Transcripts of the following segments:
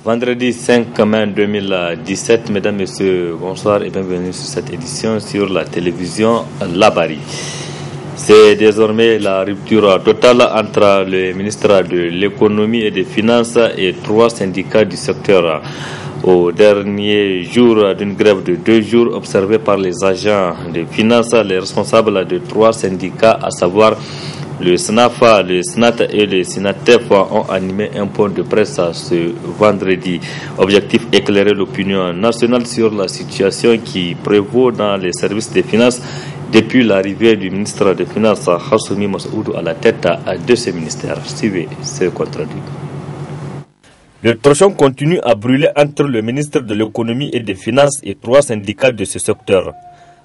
Vendredi 5 mai 2017, mesdames, messieurs, bonsoir et bienvenue sur cette édition sur la télévision Labari. C'est désormais la rupture totale entre le ministre de l'économie et des finances et 3 syndicats du secteur. Au dernier jour d'une grève de 2 jours observée par les agents de finances, les responsables de 3 syndicats, à savoir le SNAF, le SNAT et le SINATEF, ont animé un point de presse ce vendredi. Objectif: éclairer l'opinion nationale sur la situation qui prévaut dans les services des finances depuis l'arrivée du ministre des Finances, Hassoumi Massaoudou, à la tête de ce ministère. Suivez ce compte-rendu. Le torchon continue à brûler entre le ministre de l'économie et des finances et 3 syndicats de ce secteur,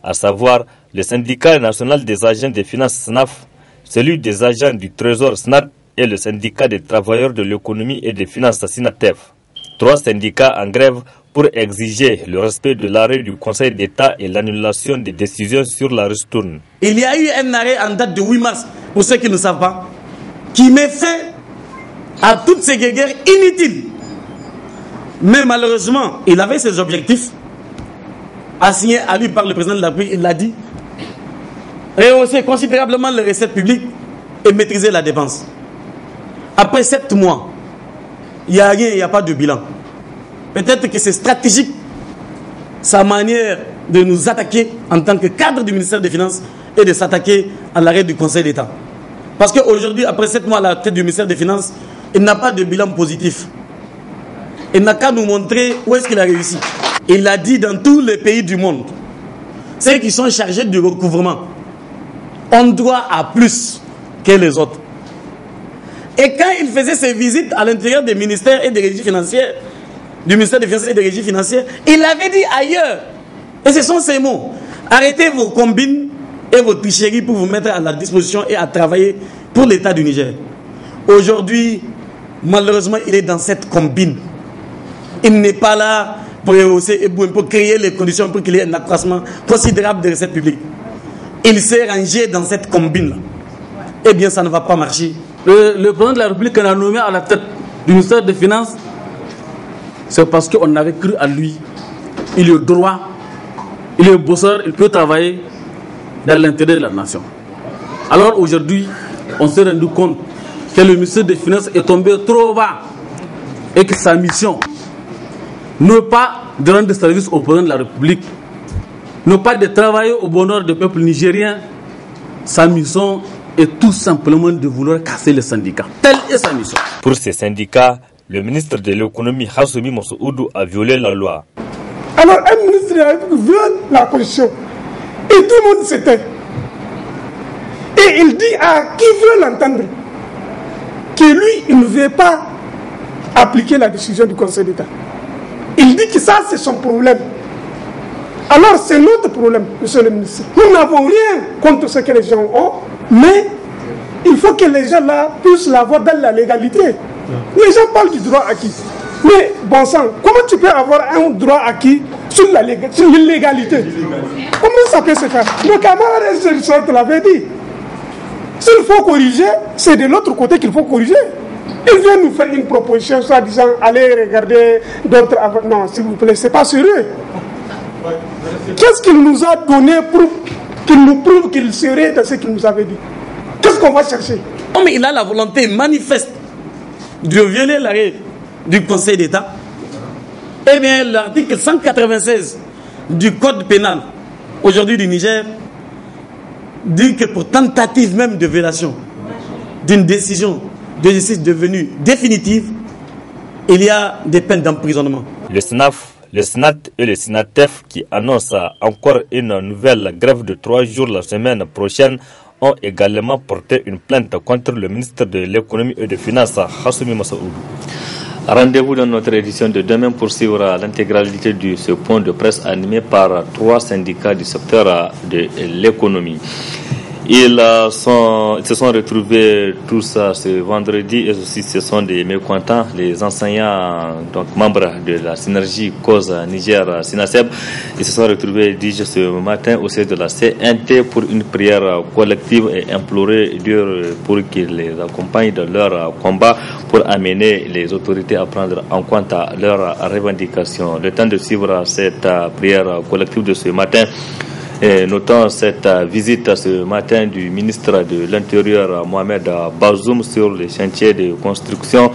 à savoir le syndicat national des agents des finances SNAF, celui des agents du trésor SNAT et le syndicat des travailleurs de l'économie et des finances SINATEF. 3 syndicats en grève pour exiger le respect de l'arrêt du Conseil d'État et l'annulation des décisions sur la ristourne. Il y a eu un arrêt en date de 8 mars, pour ceux qui ne savent pas, qui met fin à toutes ces guerres inutiles. Mais malheureusement, il avait ses objectifs assignés à lui par le président de la République. Il l'a dit: rehausser considérablement les recettes publiques et maîtriser la dépense. Après 7 mois, il n'y a rien, il n'y a pas de bilan. Peut-être que c'est stratégique, sa manière de nous attaquer en tant que cadre du ministère des Finances et de s'attaquer à l'arrêt du Conseil d'État. Parce qu'aujourd'hui, après 7 mois à la tête du ministère des Finances, il n'a pas de bilan positif. Il n'a qu'à nous montrer où est-ce qu'il a réussi. Il a dit dans tous les pays du monde, ceux qui sont chargés du recouvrement, on doit à plus que les autres. Et quand il faisait ses visites à l'intérieur des ministères et des régies financières, du ministère des Finances et des régies financières, il avait dit ailleurs, et ce sont ces mots: arrêtez vos combines et vos tricheries pour vous mettre à la disposition et à travailler pour l'État du Niger. Aujourd'hui, malheureusement, il est dans cette combine. Il n'est pas là pour rehausser et pour créer les conditions pour qu'il y ait un accroissement considérable des recettes publiques. Il s'est rangé dans cette combine-là. Eh bien, ça ne va pas marcher. Le président de la République a nommé à la tête du ministère des Finances, c'est parce qu'on avait cru à lui. Il est droit, il est bosseur, il peut travailler dans l'intérêt de la nation. Alors aujourd'hui, on s'est rendu compte que le ministère des Finances est tombé trop bas et que sa mission, ne pas de rendre service au président de la République, ne pas de travailler au bonheur du peuple nigérien, sa mission est tout simplement de vouloir casser les syndicats. Telle est sa mission. Pour ces syndicats, le ministre de l'économie, Hassoumi Massaoudou, a violé la loi. Alors un ministre de la République viole la Constitution et tout le monde s'éteint. Et il dit à qui veut l'entendre que lui, il ne veut pas appliquer la décision du Conseil d'État. Il dit que ça, c'est son problème. Alors, c'est notre problème, monsieur le ministre. Nous n'avons rien contre ce que les gens ont, mais il faut que les gens là puissent l'avoir dans la légalité. Les gens parlent du droit acquis. Mais, bon sang, comment tu peux avoir un droit acquis sur l'illégalité? Comment ça peut se faire? Le camarade l'avait dit. S'il faut corriger, c'est de l'autre côté qu'il faut corriger. Il vient nous faire une proposition, soit disant, allez regarder d'autres... Non, s'il vous plaît, c'est pas sérieux. Qu'est-ce qu'il nous a donné pour qu'il nous prouve qu'il serait dans ce qu'il nous avait dit? Qu'est-ce qu'on va chercher? Oh, mais il a la volonté manifeste de violer l'arrêt du Conseil d'État. Eh bien, l'article 196 du Code pénal, aujourd'hui du Niger, dit que pour tentative même de violation d'une décision de justice devenue définitive, il y a des peines d'emprisonnement. Le SNAF, le SNAT et le SINATEF, qui annoncent encore une nouvelle grève de 3 jours la semaine prochaine, ont également porté une plainte contre le ministre de l'économie et des finances, Hassoumi Massaoudou. Rendez-vous dans notre édition de demain pour suivre l'intégralité de ce point de presse animé par 3 syndicats du secteur de l'économie. Ils se sont retrouvés tous ce vendredi et aussi ce sont des mécontents, les enseignants, donc membres de la synergie cause Niger-Sinaseb. Ils se sont retrouvés, dis-je, ce matin au siège de la CNT pour une prière collective et implorer Dieu pour qu'il les accompagne dans leur combat pour amener les autorités à prendre en compte leurs revendications. Le temps de suivre cette prière collective de ce matin, et notons cette visite ce matin du ministre de l'Intérieur Mohamed Bazoum sur les chantiers de construction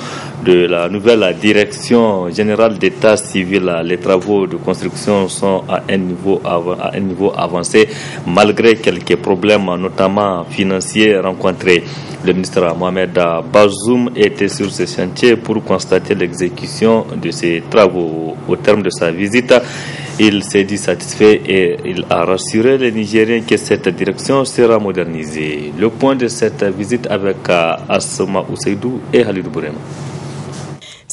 de la nouvelle direction générale d'État civil. Les travaux de construction sont à un niveau avancé malgré quelques problèmes notamment financiers rencontrés. Le ministre Mohamed Bazoum était sur ce chantier pour constater l'exécution de ces travaux. Au terme de sa visite, il s'est dit satisfait et il a rassuré les Nigériens que cette direction sera modernisée. Le point de cette visite avec Asma Ousseidou et Halidou Bourema.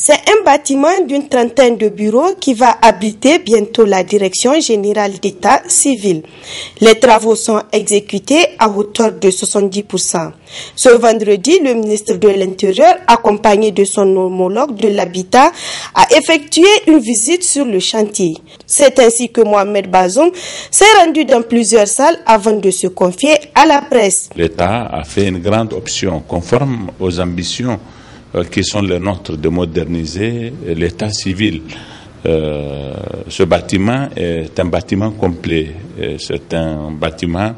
C'est un bâtiment d'une trentaine de bureaux qui va abriter bientôt la Direction générale d'État civil. Les travaux sont exécutés à hauteur de 70%. Ce vendredi, le ministre de l'Intérieur, accompagné de son homologue de l'Habitat, a effectué une visite sur le chantier. C'est ainsi que Mohamed Bazoum s'est rendu dans plusieurs salles avant de se confier à la presse. L'État a fait une grande option conforme aux ambitions qui sont les nôtres de moderniser l'état civil. Ce bâtiment est un bâtiment complet. C'est un bâtiment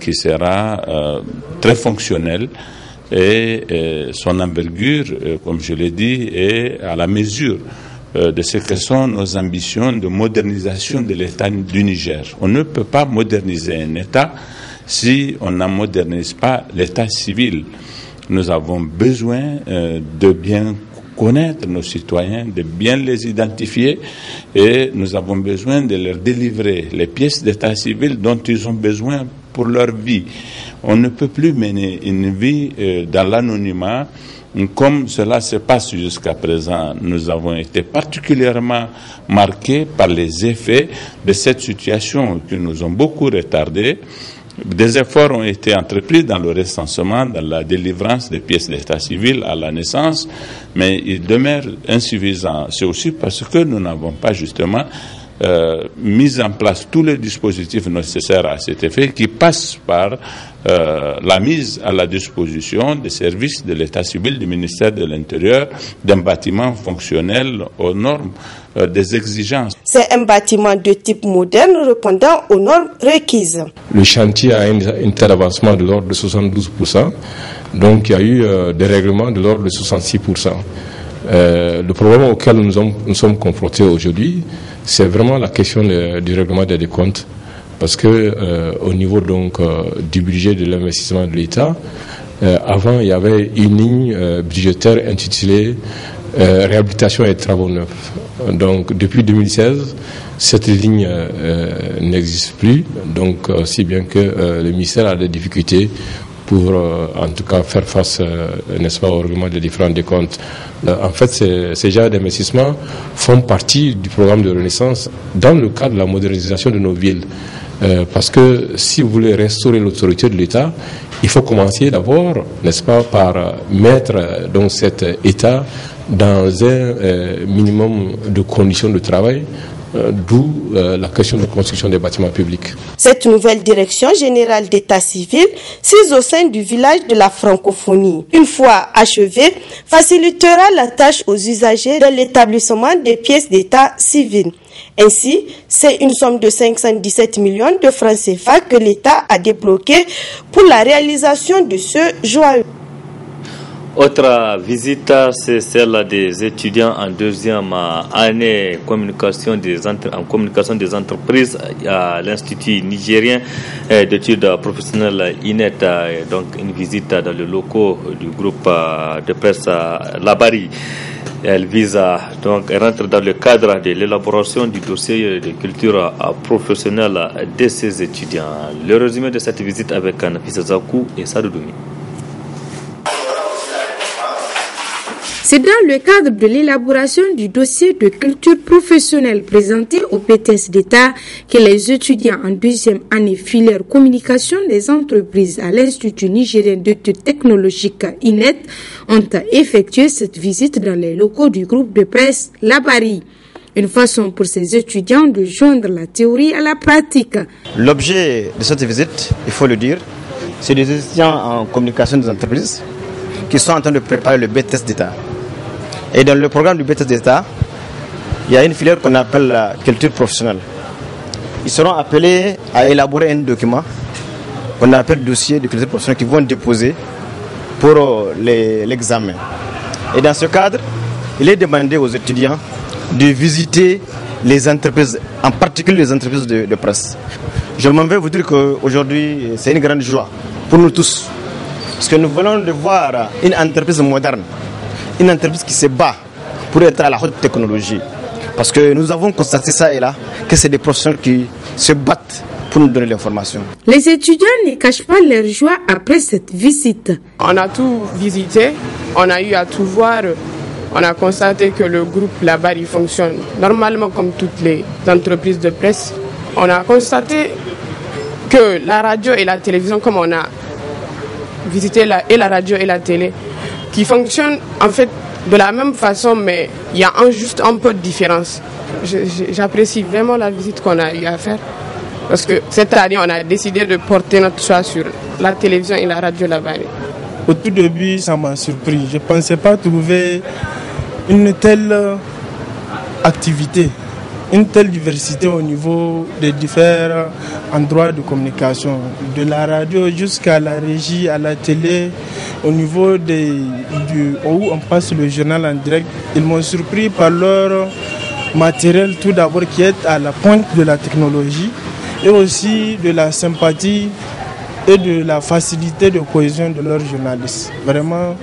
qui sera très fonctionnel et son envergure, comme je l'ai dit, est à la mesure de ce que sont nos ambitions de modernisation de l'État du Niger. On ne peut pas moderniser un État si on n'en modernise pas l'état civil. Nous avons besoin de bien connaître nos citoyens, de bien les identifier et nous avons besoin de leur délivrer les pièces d'état civil dont ils ont besoin pour leur vie. On ne peut plus mener une vie dans l'anonymat comme cela se passe jusqu'à présent. Nous avons été particulièrement marqués par les effets de cette situation qui nous ont beaucoup retardés. Des efforts ont été entrepris dans le recensement, dans la délivrance des pièces d'état civil à la naissance, mais ils demeurent insuffisants. C'est aussi parce que nous n'avons pas justement mis en place tous les dispositifs nécessaires à cet effet qui passent par la mise à la disposition des services de l'état civil du ministère de l'Intérieur d'un bâtiment fonctionnel aux normes des exigences. C'est un bâtiment de type moderne répondant aux normes requises. Le chantier a un tel avancement de l'ordre de 72%, donc il y a eu des règlements de l'ordre de 66%. Le problème auquel nous sommes confrontés aujourd'hui, c'est vraiment la question du règlement des décomptes, parce que au niveau donc du budget de l'investissement de l'État, avant il y avait une ligne budgétaire intitulée réhabilitation et travaux neufs. Donc depuis 2016, cette ligne n'existe plus, donc si bien que le ministère a des difficultés pour en tout cas faire face, n'est-ce pas, au règlement des différents décomptes. En fait, ces genres d'investissements font partie du programme de Renaissance dans le cadre de la modernisation de nos villes. Parce que si vous voulez restaurer l'autorité de l'État, il faut commencer d'abord, n'est-ce pas, par mettre donc cet État dans un minimum de conditions de travail, d'où la question de construction des bâtiments publics. Cette nouvelle direction générale d'État civil, sise au sein du village de la francophonie, une fois achevée, facilitera la tâche aux usagers de l'établissement des pièces d'État civil. Ainsi, c'est une somme de 517 millions de francs CFA que l'État a débloqué pour la réalisation de ce joyau. Autre visite, c'est celle des étudiants en deuxième année en communication des entreprises à l'Institut nigérien d'études professionnelles INET. Donc une visite dans le locaux du groupe de presse Labari. Elle vise donc rentre dans le cadre de l'élaboration du dossier de culture professionnelle de ces étudiants. Le résumé de cette visite avec Nafisa Zakou et Sadoudoumi. C'est dans le cadre de l'élaboration du dossier de culture professionnelle présenté au BTS d'État que les étudiants en deuxième année filière communication des entreprises à l'Institut nigérien d'études technologiques INET ont effectué cette visite dans les locaux du groupe de presse Labari. Une façon pour ces étudiants de joindre la théorie à la pratique. L'objet de cette visite, il faut le dire, c'est des étudiants en communication des entreprises qui sont en train de préparer le BTS d'État. Et dans le programme du BTS d'État, il y a une filière qu'on appelle la culture professionnelle. Ils seront appelés à élaborer un document qu'on appelle dossier de culture professionnelle qu'ils vont déposer pour l'examen. Et dans ce cadre, il est demandé aux étudiants de visiter les entreprises, en particulier les entreprises de presse. Je m'en vais vous dire qu'aujourd'hui, c'est une grande joie pour nous tous. Parce que nous voulons de voir une entreprise moderne, une entreprise qui se bat pour être à la haute technologie. Parce que nous avons constaté ça et là, que c'est des professionnels qui se battent pour nous donner l'information. Les étudiants ne cachent pas leur joie après cette visite. On a tout visité, on a eu à tout voir. On a constaté que le groupe là-bas il fonctionne normalement comme toutes les entreprises de presse. On a constaté que la radio et la télévision, comme on a visité la radio et la télé, qui fonctionnent en fait de la même façon, mais il y a juste un peu de différence. J'apprécie vraiment la visite qu'on a eu à faire, parce que cette année, on a décidé de porter notre choix sur la télévision et la radio là-bas. Au tout début, ça m'a surpris. Je ne pensais pas trouver une telle activité, une telle diversité au niveau des différents endroits de communication, de la radio jusqu'à la régie, à la télé, au niveau où on passe le journal en direct. Ils m'ont surpris par leur matériel tout d'abord qui est à la pointe de la technologie et aussi de la sympathie et de la facilité de cohésion de leurs journalistes. Vraiment,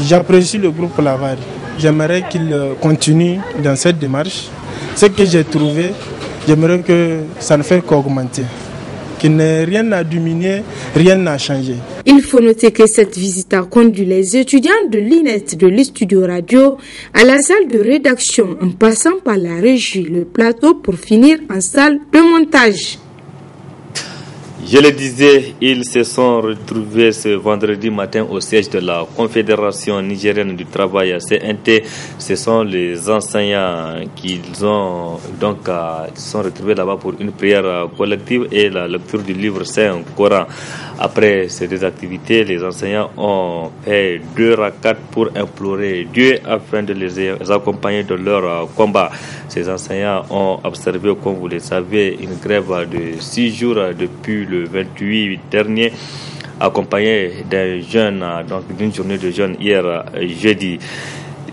j'apprécie le groupe Labari. J'aimerais qu'il continue dans cette démarche. Ce que j'ai trouvé, j'aimerais que ça ne fait qu'augmenter. Qu'il n'ait rien à diminuer, rien à changer. Il faut noter que cette visite a conduit les étudiants de l'INET de l'Studio Radio à la salle de rédaction en passant par la régie, le plateau pour finir en salle de montage. Je le disais, ils se sont retrouvés ce vendredi matin au siège de la Confédération nigérienne du travail CNT. Ce sont les enseignants qui sont retrouvés là-bas pour une prière collective et la lecture du livre Saint-Coran. Après ces deux activités, les enseignants ont fait 2 rakats pour implorer Dieu afin de les accompagner dans leur combat. Ces enseignants ont observé, comme vous le savez, une grève de 6 jours depuis le 28 dernier, accompagné d'une journée de jeûne hier jeudi.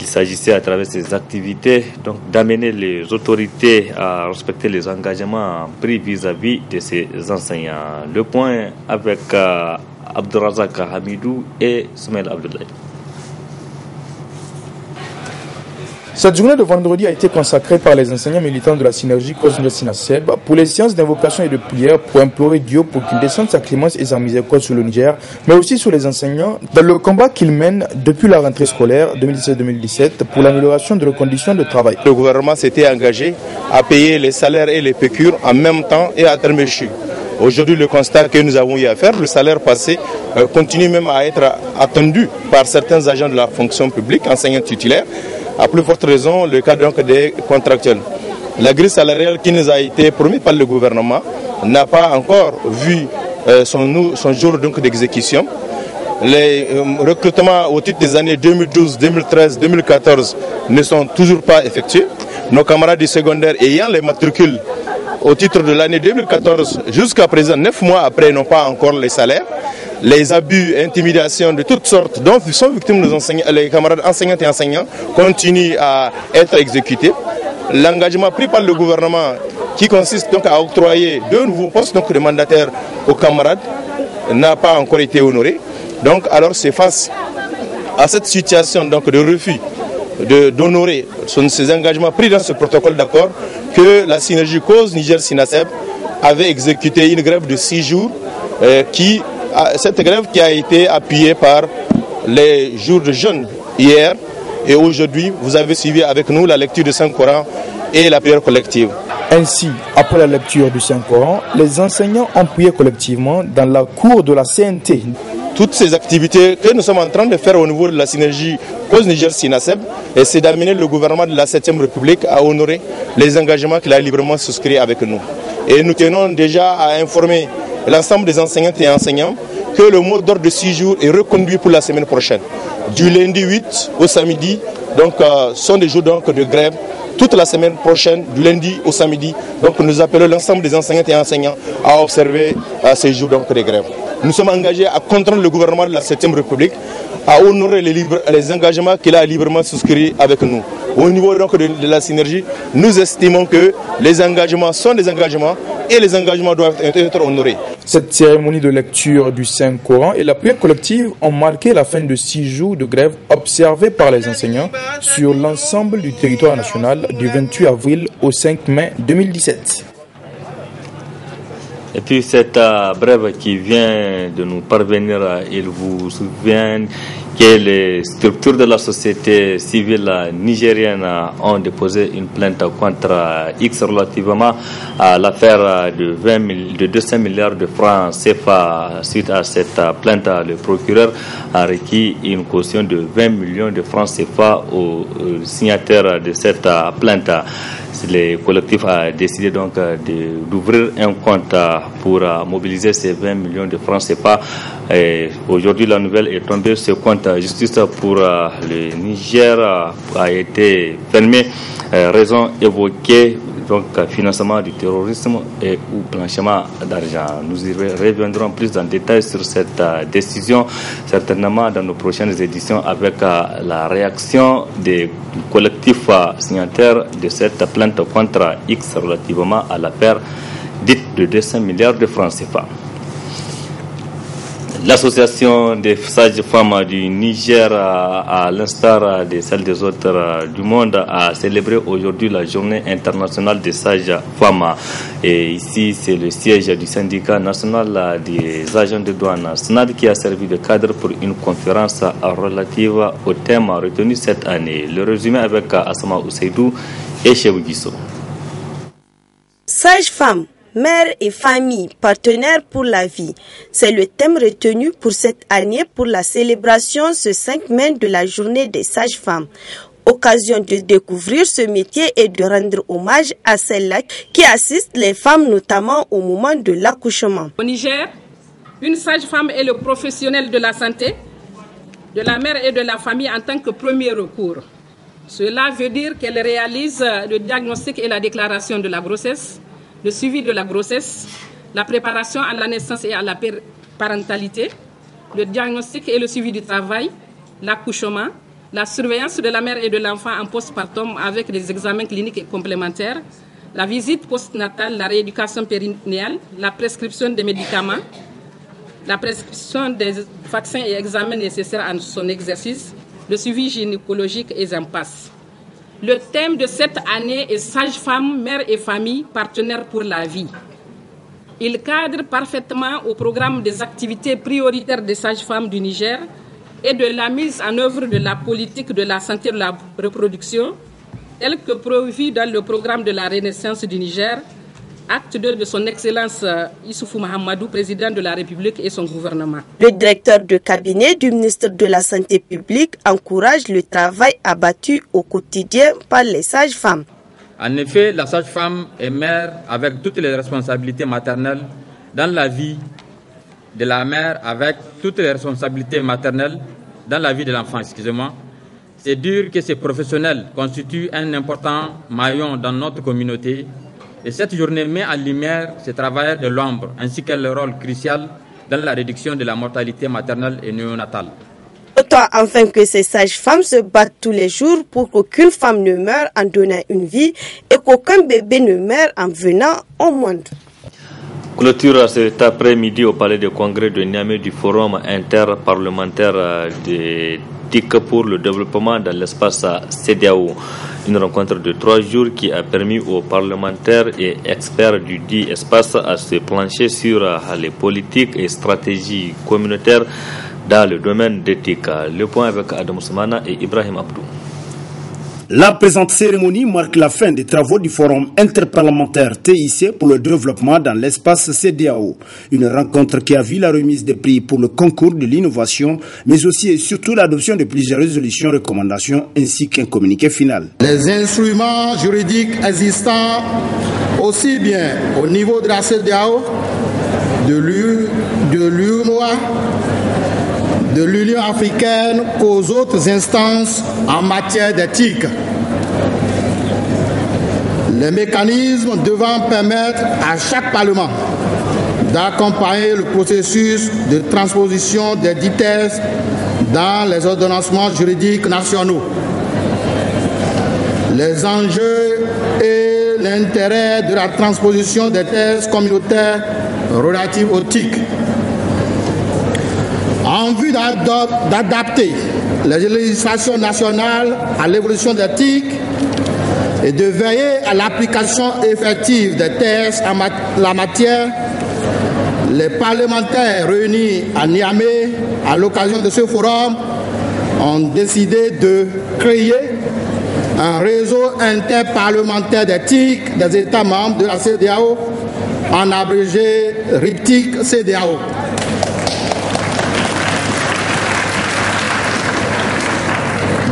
Il s'agissait à travers ces activités d'amener les autorités à respecter les engagements pris vis-à-vis de ces enseignants. Le point avec Abdourazak Hamidou et Soumaïl Abdoulaye. Cette journée de vendredi a été consacrée par les enseignants militants de la synergie COS-SINASEB pour les séances d'invocation et de prière pour implorer Dieu pour qu'il descende sa clémence et sa miséricorde sur le Niger, mais aussi sur les enseignants dans le combat qu'ils mènent depuis la rentrée scolaire 2016-2017 pour l'amélioration de leurs conditions de travail. Le gouvernement s'était engagé à payer les salaires et les pécures en même temps et à terme échu. Aujourd'hui, le constat que nous avons eu à faire, le salaire passé continue même à être attendu par certains agents de la fonction publique, enseignants titulaires. À plus forte raison, le cas donc des contractuels. La grille salariale qui nous a été promise par le gouvernement n'a pas encore vu son jour d'exécution. Les recrutements au titre des années 2012, 2013, 2014 ne sont toujours pas effectués. Nos camarades du secondaire ayant les matricules au titre de l'année 2014 jusqu'à présent, 9 mois après, n'ont pas encore les salaires. Les abus, intimidations de toutes sortes dont sont victimes les camarades enseignantes et enseignants continuent à être exécutés. L'engagement pris par le gouvernement qui consiste donc à octroyer 2 nouveaux postes de mandataires aux camarades n'a pas encore été honoré. Donc alors c'est face à cette situation de refus d'honorer ces engagements pris dans ce protocole d'accord que la synergie cause Niger-SINASEB avait exécuté une grève de 6 jours cette grève qui a été appuyée par les jours de jeûne hier Et aujourd'hui, vous avez suivi avec nous la lecture du Saint-Coran et la prière collective. Ainsi, après la lecture du Saint-Coran, les enseignants ont prié collectivement dans la cour de la CNT. Toutes ces activités que nous sommes en train de faire au niveau de la synergie Cause Niger-Sinaseb, c'est d'amener le gouvernement de la 7e République à honorer les engagements qu'il a librement souscrits avec nous. Et nous tenons déjà à informer l'ensemble des enseignantes et enseignants que le mot d'ordre de 6 jours est reconduit pour la semaine prochaine. Du lundi 8 au samedi, donc sont des jours donc, de grève. Toute la semaine prochaine, du lundi au samedi, donc nous appelons l'ensemble des enseignantes et enseignants à observer ces jours donc, de grève. Nous sommes engagés à contraindre le gouvernement de la 7e République à honorer les engagements qu'il a librement souscrits avec nous. Au niveau donc de la synergie, nous estimons que les engagements sont des engagements et les engagements doivent être honorés. Cette cérémonie de lecture du Saint-Coran et la prière collective ont marqué la fin de 6 jours de grève observés par les enseignants sur l'ensemble du territoire national du 28 avril au 5 mai 2017. Et puis cette brève qui vient de nous parvenir, il vous souvient que les structures de la société civile nigérienne ont déposé une plainte contre X relativement à l'affaire de 200 milliards de francs CFA. Suite à cette plainte, le procureur a requis une caution de 20 millions de francs CFA aux signataires de cette plainte. Le collectif a décidé donc d'ouvrir un compte pour mobiliser ces 20 millions de francs CFA. Aujourd'hui, la nouvelle est tombée. Ce compte justice pour le Niger a été fermé. Raison évoquée, donc financement du terrorisme et ou blanchiment d'argent. Nous y reviendrons plus en détail sur cette décision, certainement dans nos prochaines éditions, avec la réaction des collectifs signataires de cette plainte contre X relativement à l'affaire dite de 200 milliards de francs CFA. L'association des sages-femmes du Niger, à l'instar de celles des autres du monde, a célébré aujourd'hui la journée internationale des sages-femmes. Et ici, c'est le siège du syndicat national des agents de douane SNAD qui a servi de cadre pour une conférence relative au thème retenu cette année. Le résumé avec Asma Ousseidou et Chebou Guisso. Sages-femmes, mère et famille, partenaires pour la vie. C'est le thème retenu pour cette année pour la célébration ce 5 mai de la journée des sages-femmes. Occasion de découvrir ce métier et de rendre hommage à celles-là qui assistent les femmes, notamment au moment de l'accouchement. Au Niger, une sage-femme est le professionnel de la santé, de la mère et de la famille en tant que premier recours. Cela veut dire qu'elle réalise le diagnostic et la déclaration de la grossesse, le suivi de la grossesse, la préparation à la naissance et à la parentalité, le diagnostic et le suivi du travail, l'accouchement, la surveillance de la mère et de l'enfant en postpartum avec des examens cliniques et complémentaires, la visite postnatale, la rééducation périnéale, la prescription des médicaments, la prescription des vaccins et examens nécessaires à son exercice, le suivi gynécologique et j'en passe. Le thème de cette année est Sage-femme, mère et famille, partenaires pour la vie. Il cadre parfaitement au programme des activités prioritaires des sages-femmes du Niger et de la mise en œuvre de la politique de la santé et de la reproduction, telle que prévue dans le programme de la Renaissance du Niger, acte 2 de son Excellence Issoufou Mahamadou, président de la République et son gouvernement. Le directeur de cabinet du ministre de la Santé publique encourage le travail abattu au quotidien par les sages-femmes. En effet, la sage-femme est mère avec toutes les responsabilités maternelles dans la vie de la mère, avec toutes les responsabilités maternelles dans la vie de l'enfant. C'est dire que ces professionnels constituent un important maillon dans notre communauté. Et cette journée met en lumière ces travailleurs de l'ombre ainsi que leur rôle crucial dans la réduction de la mortalité maternelle et néonatale. Autant enfin que ces sages-femmes se battent tous les jours pour qu'aucune femme ne meure en donnant une vie et qu'aucun bébé ne meure en venant au monde. Clôture cet après-midi au palais de congrès de Niamey du forum interparlementaire de TIC pour le développement dans l'espace CEDEAO. Une rencontre de 3 jours qui a permis aux parlementaires et experts du dit espace à se plancher sur les politiques et stratégies communautaires dans le domaine d'éthique. Le point avec Adam Soumana et Ibrahim Abdou. La présente cérémonie marque la fin des travaux du Forum interparlementaire TIC pour le développement dans l'espace CEDEAO. Une rencontre qui a vu la remise des prix pour le concours de l'innovation, mais aussi et surtout l'adoption de plusieurs résolutions, recommandations ainsi qu'un communiqué final. Les instruments juridiques existants, aussi bien au niveau de la CEDEAO, de l'UEMOA, de l'Union africaine qu'aux autres instances en matière d'éthique. Les mécanismes devant permettre à chaque Parlement d'accompagner le processus de transposition des dits textes dans les ordonnancements juridiques nationaux. Les enjeux et l'intérêt de la transposition des textes communautaires relatifs aux TIC. En vue d'adapter les législations nationales à l'évolution des TIC et de veiller à l'application effective des textes en la matière, les parlementaires réunis à Niamey à l'occasion de ce forum ont décidé de créer un réseau interparlementaire d'éthique des États membres de la CEDEAO, en abrégé RIPTIC CEDEAO.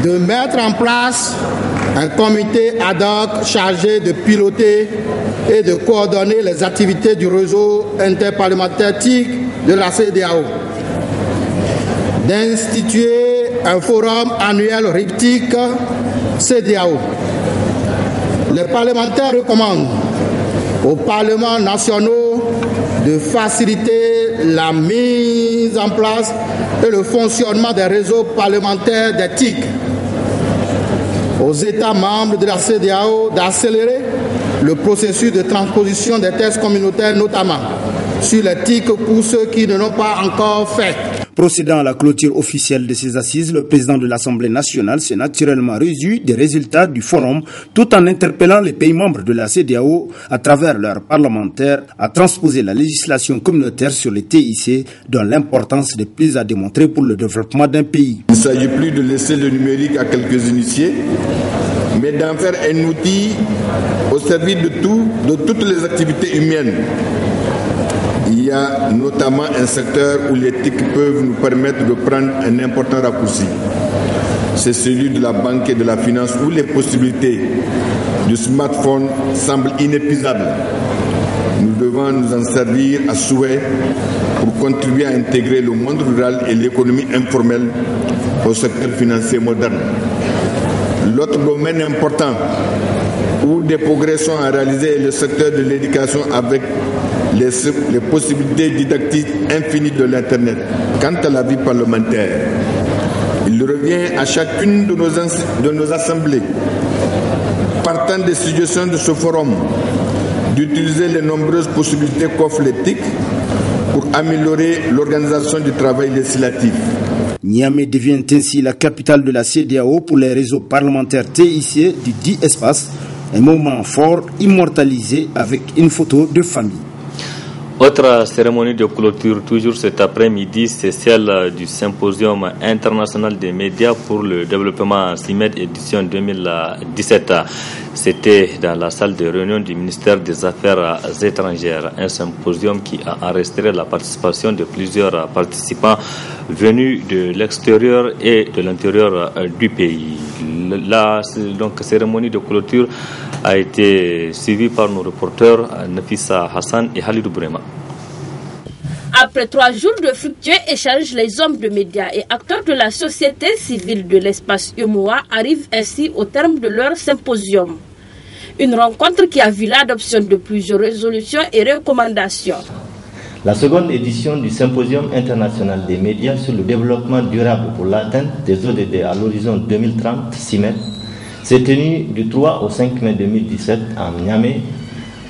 De mettre en place un comité ad hoc chargé de piloter et de coordonner les activités du réseau interparlementaire TIC de la CEDEAO, d'instituer un forum annuel RIPTIC CEDEAO. Les parlementaires recommandent aux parlements nationaux de faciliter la mise en place et le fonctionnement des réseaux parlementaires des TIC, aux États membres de la CEDEAO d'accélérer le processus de transposition des textes communautaires, notamment sur les TIC pour ceux qui ne l'ont pas encore fait. Procédant à la clôture officielle de ces assises, le président de l'Assemblée nationale s'est naturellement réjoui des résultats du forum, tout en interpellant les pays membres de la CEDEAO, à travers leurs parlementaires, à transposer la législation communautaire sur les TIC, dont l'importance n'est plus à démontrer pour le développement d'un pays. Il ne s'agit plus de laisser le numérique à quelques initiés, mais d'en faire un outil au service de toutes les activités humaines. Il y a notamment un secteur où les TIC peuvent nous permettre de prendre un important raccourci. C'est celui de la banque et de la finance où les possibilités du smartphone semblent inépuisables. Nous devons nous en servir à souhait pour contribuer à intégrer le monde rural et l'économie informelle au secteur financier moderne. L'autre domaine important où des progrès sont à réaliser est le secteur de l'éducation avec les possibilités didactiques infinies de l'Internet. Quant à la vie parlementaire, il revient à chacune de nos assemblées, partant des suggestions de ce forum, d'utiliser les nombreuses possibilités qu'offre l'éthique pour améliorer l'organisation du travail législatif. Niamey devient ainsi la capitale de la CEDEAO pour les réseaux parlementaires TIC du dit espace, un moment fort immortalisé avec une photo de famille. Autre cérémonie de clôture, toujours cet après-midi, c'est celle du Symposium international des médias pour le développement CIMED édition 2017. C'était dans la salle de réunion du ministère des Affaires étrangères, un symposium qui a enregistré la participation de plusieurs participants venus de l'extérieur et de l'intérieur du pays. La cérémonie de clôture a été suivie par nos reporters Nafissa Hassan et Halidou Bourema. Après 3 jours de fructueux échanges, les hommes de médias et acteurs de la société civile de l'espace UEMOA arrivent ainsi au terme de leur symposium. Une rencontre qui a vu l'adoption de plusieurs résolutions et recommandations. La seconde édition du Symposium international des médias sur le développement durable pour l'atteinte des ODD à l'horizon 2030, CIMED, s'est tenue du 3 au 5 mai 2017 à Niamey,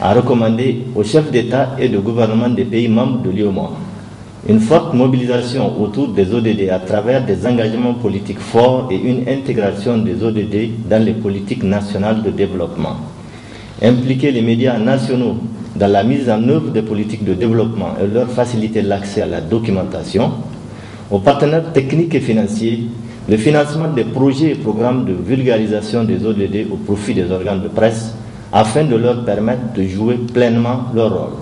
a recommandé aux chefs d'État et de gouvernement des pays membres de l'UEMOA une forte mobilisation autour des ODD à travers des engagements politiques forts et une intégration des ODD dans les politiques nationales de développement. Impliquer les médias nationaux dans la mise en œuvre des politiques de développement et leur faciliter l'accès à la documentation, aux partenaires techniques et financiers le financement des projets et programmes de vulgarisation des ODD au profit des organes de presse afin de leur permettre de jouer pleinement leur rôle.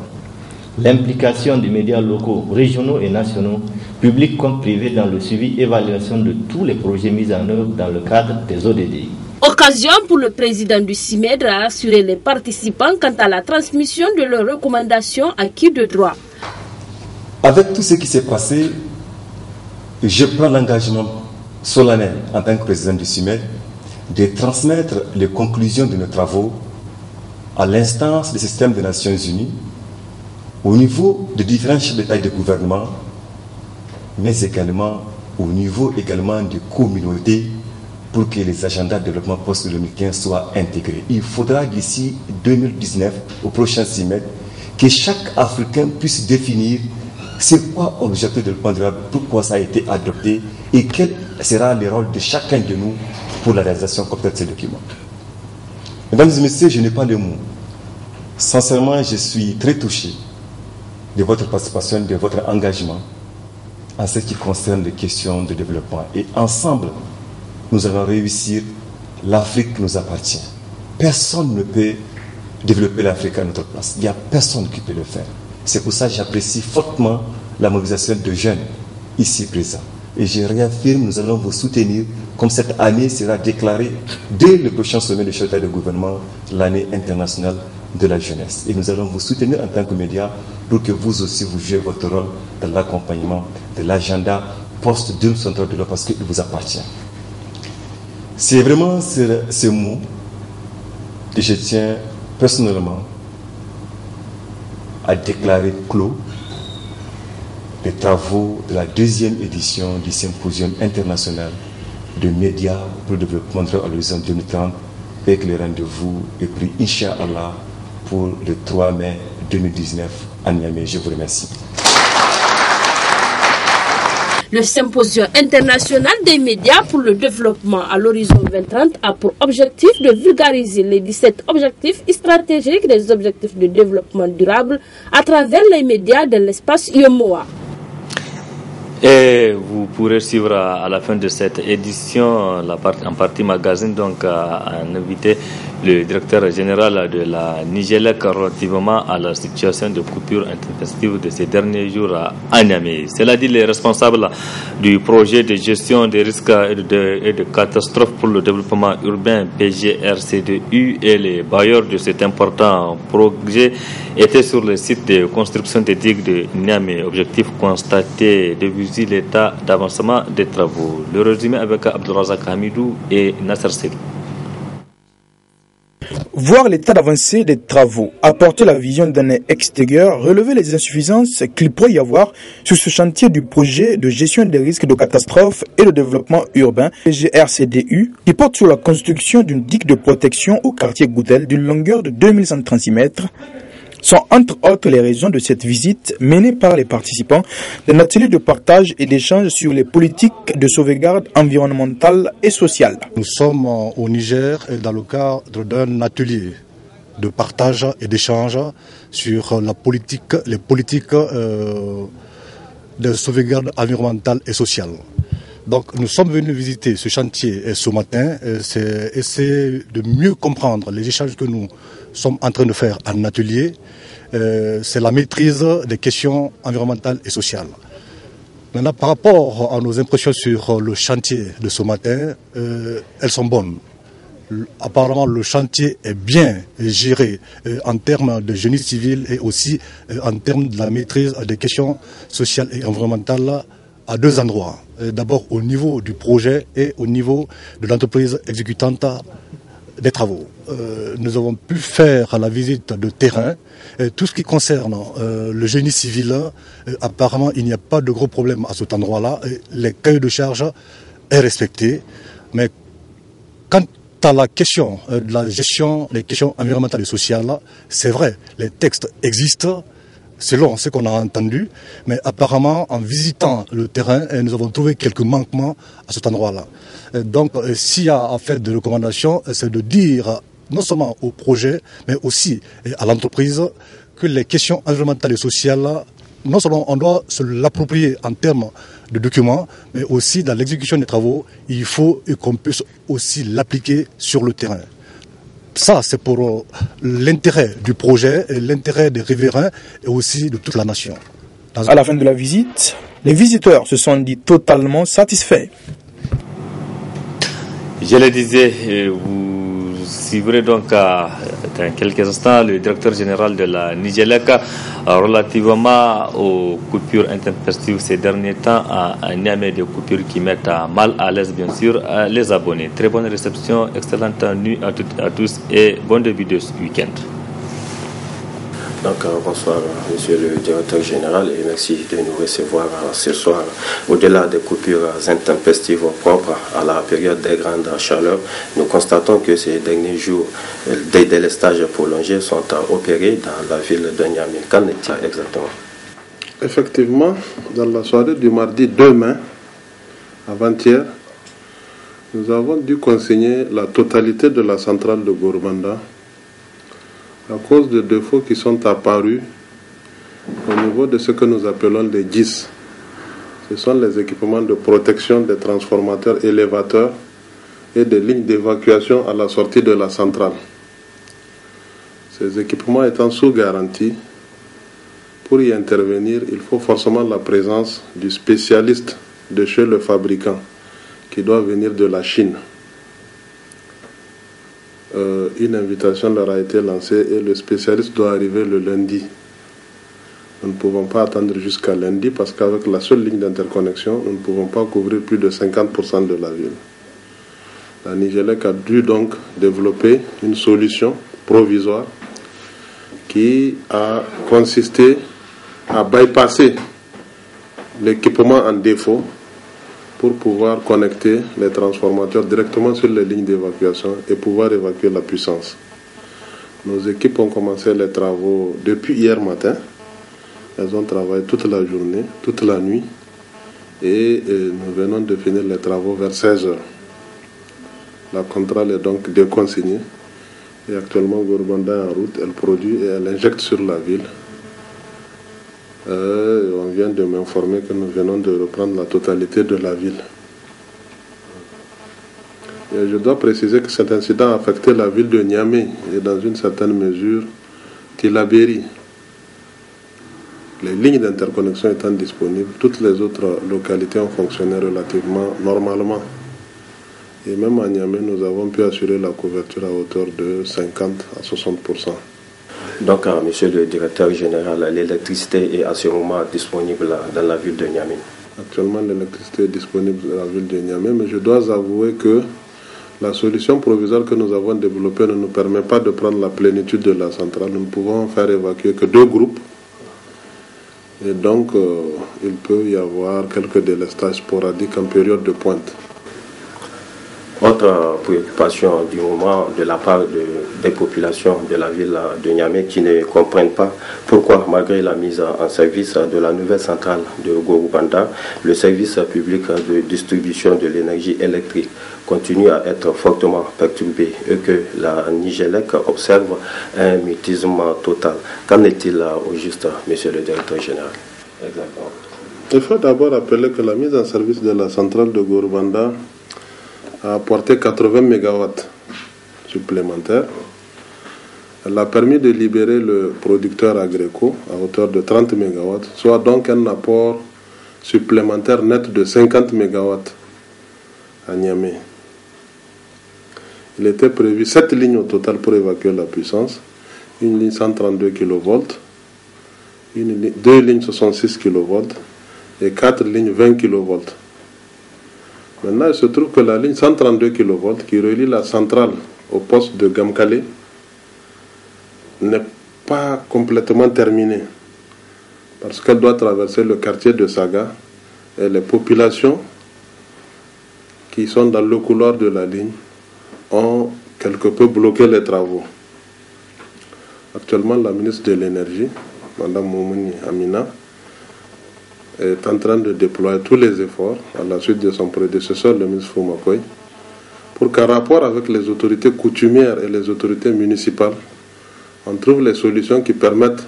L'implication des médias locaux, régionaux et nationaux, publics comme privés, dans le suivi et évaluation de tous les projets mis en œuvre dans le cadre des ODD. Occasion pour le président du CIMED de rassurer les participants quant à la transmission de leurs recommandations acquises de droit. Avec tout ce qui s'est passé, je prends l'engagement solennel en tant que président du CIMED de transmettre les conclusions de nos travaux à l'instance du système des Nations Unies, au niveau de différents chefs d'État et de gouvernement, mais également au niveau également des communautés pour que les agendas de développement post-2015 soient intégrés. Il faudra d'ici 2019, au prochain CIMED, que chaque Africain puisse définir c'est quoi l'objectif de développement durable, pourquoi ça a été adopté et quel sera le rôle de chacun de nous pour la réalisation complète de ces documents. Mesdames et messieurs, je n'ai pas le mot. Sincèrement, je suis très touché de votre participation, de votre engagement en ce qui concerne les questions de développement. Et ensemble, nous allons réussir. L'Afrique nous appartient. Personne ne peut développer l'Afrique à notre place. Il n'y a personne qui peut le faire. C'est pour ça que j'apprécie fortement la mobilisation de jeunes ici présents. Et je réaffirme, nous allons vous soutenir, comme cette année sera déclarée dès le prochain sommet de chef d'État de gouvernement, l'année internationale de la jeunesse. Et nous allons vous soutenir en tant que médias pour que vous aussi vous jouiez votre rôle dans l'accompagnement de l'agenda post-2063 de l'eau parce qu'il vous appartient. C'est vraiment ce mot que je tiens personnellement à déclarer clos les travaux de la deuxième édition du Symposium international de médias pour le développement à l'horizon 2030 et que le rendez-vous est pris, Inch'Allah, pour le 3 mai 2019 à Niamey. Je vous remercie. Le Symposium international des médias pour le développement à l'horizon 2030 a pour objectif de vulgariser les 17 objectifs stratégiques des objectifs de développement durable à travers les médias de l'espace UEMOA. Et vous pourrez suivre à la fin de cette édition, en partie magazine, donc en inviter le directeur général de la Nigélec relativement à la situation de coupure intempestive de ces derniers jours à Niamey. Cela dit, les responsables du projet de gestion des risques et de catastrophes pour le développement urbain PGRCDU et les bailleurs de cet important projet étaient sur le site de construction des digues de Niamey. Objectif constaté de viser l'état d'avancement des travaux. Le résumé avec Abdelrazak Hamidou et Nasser Sedou. Voir l'état d'avancée des travaux, apporter la vision d'un œil extérieur, relever les insuffisances qu'il pourrait y avoir sur ce chantier du projet de gestion des risques de catastrophes et de développement urbain PGRCDU qui porte sur la construction d'une digue de protection au quartier Goudel d'une longueur de 2136 mètres sont entre autres les raisons de cette visite menée par les participants d'un atelier de partage et d'échange sur les politiques de sauvegarde environnementale et sociale. Nous sommes au Niger dans le cadre d'un atelier de partage et d'échange sur les politiques de sauvegarde environnementale et sociale. Donc nous sommes venus visiter ce chantier ce matin, c'est essayer de mieux comprendre les échanges que nous sommes en train de faire en atelier. C'est la maîtrise des questions environnementales et sociales. Maintenant, par rapport à nos impressions sur le chantier de ce matin, elles sont bonnes. Apparemment, le chantier est bien géré en termes de génie civil et aussi en termes de la maîtrise des questions sociales et environnementales à deux endroits. D'abord au niveau du projet et au niveau de l'entreprise exécutante des travaux. Nous avons pu faire la visite de terrain. Tout ce qui concerne le génie civil, apparemment il n'y a pas de gros problèmes à cet endroit-là. Les cahiers de charge est respecté. Mais quant à la question de la gestion des questions environnementales et sociales, c'est vrai, les textes existent, selon ce qu'on a entendu, mais apparemment, en visitant le terrain, nous avons trouvé quelques manquements à cet endroit-là. Donc, s'il y a à faire des recommandations, c'est de dire, non seulement au projet, mais aussi à l'entreprise, que les questions environnementales et sociales, non seulement on doit se l'approprier en termes de documents, mais aussi dans l'exécution des travaux, il faut qu'on puisse aussi l'appliquer sur le terrain. Ça, c'est pour l'intérêt du projet, et l'intérêt des riverains et aussi de toute la nation. À la fin de la visite, les visiteurs se sont dit totalement satisfaits. Je le disais, vous suivrez donc dans quelques instants le directeur général de la Nigélec relativement aux coupures intempestives ces derniers temps à Niamey, des coupures qui mettent mal à l'aise bien sûr les abonnés. Très bonne réception, excellente nuit à toutes et à tous et bon début de ce week-end. Donc, bonsoir, monsieur le directeur général, et merci de nous recevoir ce soir. Au-delà des coupures intempestives propres à la période des grandes chaleurs, nous constatons que ces derniers jours, des délestages prolongés sont opérés dans la ville de Niamey. Qu'en est-il exactement? Effectivement, dans la soirée du mardi 2 mai, avant-hier, nous avons dû consigner la totalité de la centrale de Gourbanda à cause de défauts qui sont apparus au niveau de ce que nous appelons les GIS. Ce sont les équipements de protection des transformateurs élévateurs et des lignes d'évacuation à la sortie de la centrale. Ces équipements étant sous garantie, pour y intervenir, il faut forcément la présence du spécialiste de chez le fabricant, qui doit venir de la Chine. Une invitation leur a été lancée et le spécialiste doit arriver le lundi. Nous ne pouvons pas attendre jusqu'à lundi parce qu'avec la seule ligne d'interconnexion, nous ne pouvons pas couvrir plus de 50% de la ville. La Nigélec a dû donc développer une solution provisoire qui a consisté à bypasser l'équipement en défaut pour pouvoir connecter les transformateurs directement sur les lignes d'évacuation et pouvoir évacuer la puissance. Nos équipes ont commencé les travaux depuis hier matin. Elles ont travaillé toute la journée, toute la nuit et nous venons de finir les travaux vers 16h. La centrale est donc déconsignée et actuellement Gourbanda est en route, elle produit et elle injecte sur la ville. On vient de m'informer que nous venons de reprendre la totalité de la ville. Et je dois préciser que cet incident a affecté la ville de Niamey et dans une certaine mesure Tillabéri. Les lignes d'interconnexion étant disponibles, toutes les autres localités ont fonctionné relativement normalement. Et même à Niamey, nous avons pu assurer la couverture à hauteur de 50 à 60%. Donc, monsieur le directeur général, l'électricité est à ce moment disponible dans la ville de Niamey? Actuellement, l'électricité est disponible dans la ville de Niamey, mais je dois avouer que la solution provisoire que nous avons développée ne nous permet pas de prendre la plénitude de la centrale. Nous ne pouvons faire évacuer que 2 groupes. Et donc, il peut y avoir quelques délestages sporadiques en période de pointe. Autre préoccupation du moment de la part des populations de la ville de Niamey qui ne comprennent pas pourquoi, malgré la mise en service de la nouvelle centrale de Gourbanda, le service public de distribution de l'énergie électrique continue à être fortement perturbé et que la Nigélec observe un mutisme total. Qu'en est-il au juste, monsieur le directeur général? Exactement. Il faut d'abord rappeler que la mise en service de la centrale de Gourbanda a apporté 80 MW supplémentaires. Elle a permis de libérer le producteur Agreco à hauteur de 30 MW, soit donc un apport supplémentaire net de 50 MW à Niamey. Il était prévu 7 lignes au total pour évacuer la puissance, une ligne 132 kV, 2 lignes 66 kV et 4 lignes 20 kV. Maintenant, il se trouve que la ligne 132 kV qui relie la centrale au poste de Gamkale n'est pas complètement terminée parce qu'elle doit traverser le quartier de Saga et les populations qui sont dans le couloir de la ligne ont quelque peu bloqué les travaux. Actuellement, la ministre de l'Énergie, Mme Moumouni Amina, est en train de déployer tous les efforts à la suite de son prédécesseur, le ministre Foumakoy, pour qu'en rapport avec les autorités coutumières et les autorités municipales, on trouve les solutions qui permettent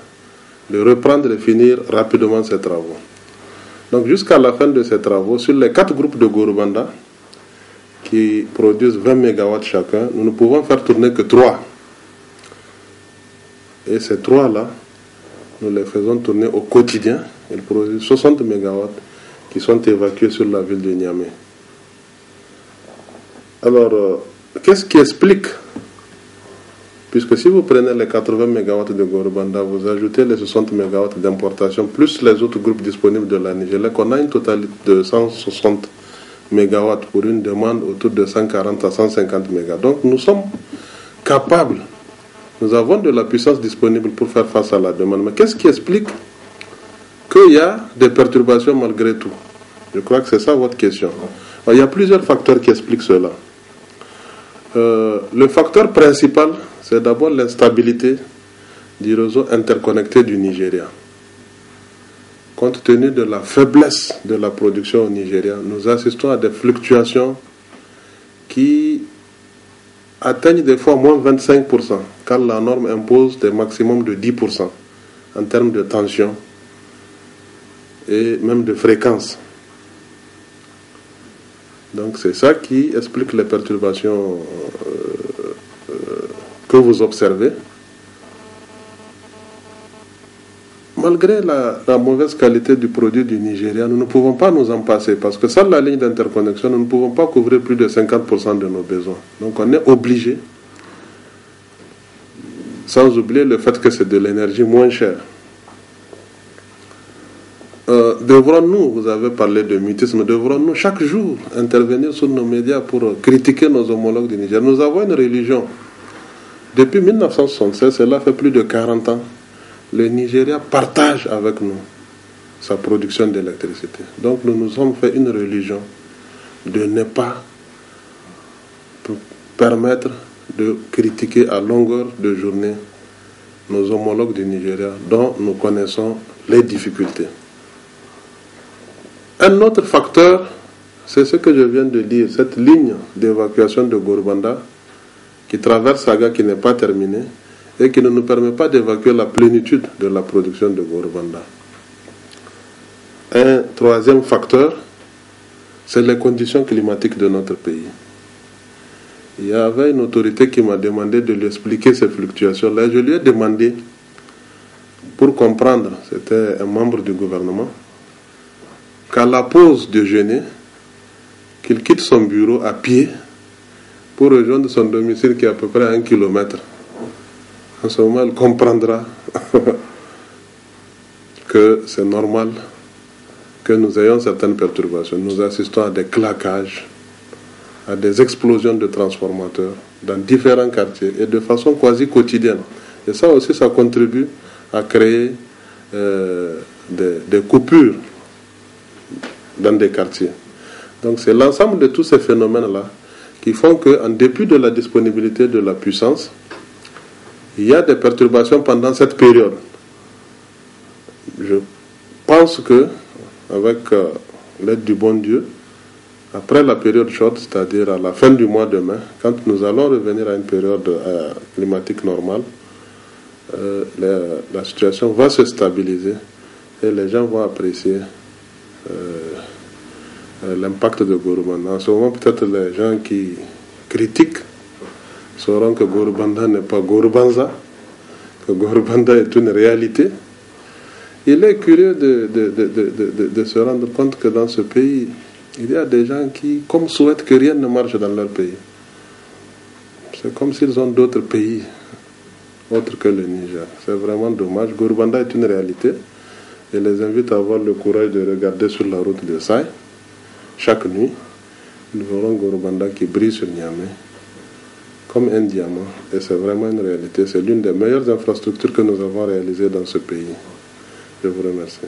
de reprendre et finir rapidement ces travaux. Donc jusqu'à la fin de ces travaux, sur les 4 groupes de Gorubanda qui produisent 20 MW chacun, nous ne pouvons faire tourner que 3. Et ces 3-là, nous les faisons tourner au quotidien. Ils produisent 60 MW qui sont évacués sur la ville de Niamey. Alors, qu'est-ce qui explique? Puisque si vous prenez les 80 MW de Gorubanda, vous ajoutez les 60 MW d'importation, plus les autres groupes disponibles de la Nigélec, on a une totalité de 160 MW pour une demande autour de 140 à 150 MW. Donc nous sommes capables, nous avons de la puissance disponible pour faire face à la demande. Mais qu'est-ce qui explique qu'il y a des perturbations malgré tout? Je crois que c'est ça votre question. Alors, il y a plusieurs facteurs qui expliquent cela. Le facteur principal, c'est d'abord l'instabilité du réseau interconnecté du Nigeria. Compte tenu de la faiblesse de la production au Nigeria, nous assistons à des fluctuations qui atteignent des fois moins 25%, car la norme impose des maximums de 10% en termes de tension et même de fréquence. Donc c'est ça qui explique les perturbations que vous observez. Malgré la mauvaise qualité du produit du Nigeria, nous ne pouvons pas nous en passer parce que sans la ligne d'interconnexion, nous ne pouvons pas couvrir plus de 50% de nos besoins. Donc on est obligé, sans oublier le fait que c'est de l'énergie moins chère. Devrons-nous, vous avez parlé de mutisme, devrons-nous chaque jour intervenir sur nos médias pour critiquer nos homologues du Niger? Nous avons une religion. Depuis 1976, cela fait plus de 40 ans, le Nigeria partage avec nous sa production d'électricité. Donc nous nous sommes fait une religion de ne pas permettre de critiquer à longueur de journée nos homologues du Nigeria dont nous connaissons les difficultés. Un autre facteur, c'est ce que je viens de dire, cette ligne d'évacuation de Gorubanda qui traverse Saga, qui n'est pas terminée et qui ne nous permet pas d'évacuer la plénitude de la production de Gorubanda. Un troisième facteur, c'est les conditions climatiques de notre pays. Il y avait une autorité qui m'a demandé de lui expliquer ces fluctuations-là. Je lui ai demandé, pour comprendre, c'était un membre du gouvernement, qu'à la pause déjeuner, qu'il quitte son bureau à pied pour rejoindre son domicile qui est à peu près à 1 kilomètre. En ce moment, il comprendra que c'est normal que nous ayons certaines perturbations. Nous assistons à des claquages, à des explosions de transformateurs dans différents quartiers et de façon quasi quotidienne. Et ça aussi, ça contribue à créer des coupures dans des quartiers. Donc c'est l'ensemble de tous ces phénomènes-là qui font qu'en dépit de la disponibilité de la puissance, il y a des perturbations pendant cette période. Je pense que, avec l'aide du bon Dieu, après la période chaude, c'est-à-dire à la fin du mois de mai, quand nous allons revenir à une période climatique normale, la situation va se stabiliser et les gens vont apprécier l'impact de Gorubanda. En ce moment, peut-être les gens qui critiquent sauront que Gorubanda n'est pas Gorubanza, que Gorubanda est une réalité. Il est curieux de se rendre compte que dans ce pays, il y a des gens qui, comme souhaitent que rien ne marche dans leur pays. C'est comme s'ils ont d'autres pays autres que le Niger. C'est vraiment dommage. Gorubanda est une réalité. Je les invite à avoir le courage de regarder sur la route de Saï. Chaque nuit, nous verrons Gorubanda qui brille sur Niamey comme un diamant. Et c'est vraiment une réalité. C'est l'une des meilleures infrastructures que nous avons réalisées dans ce pays. Je vous remercie.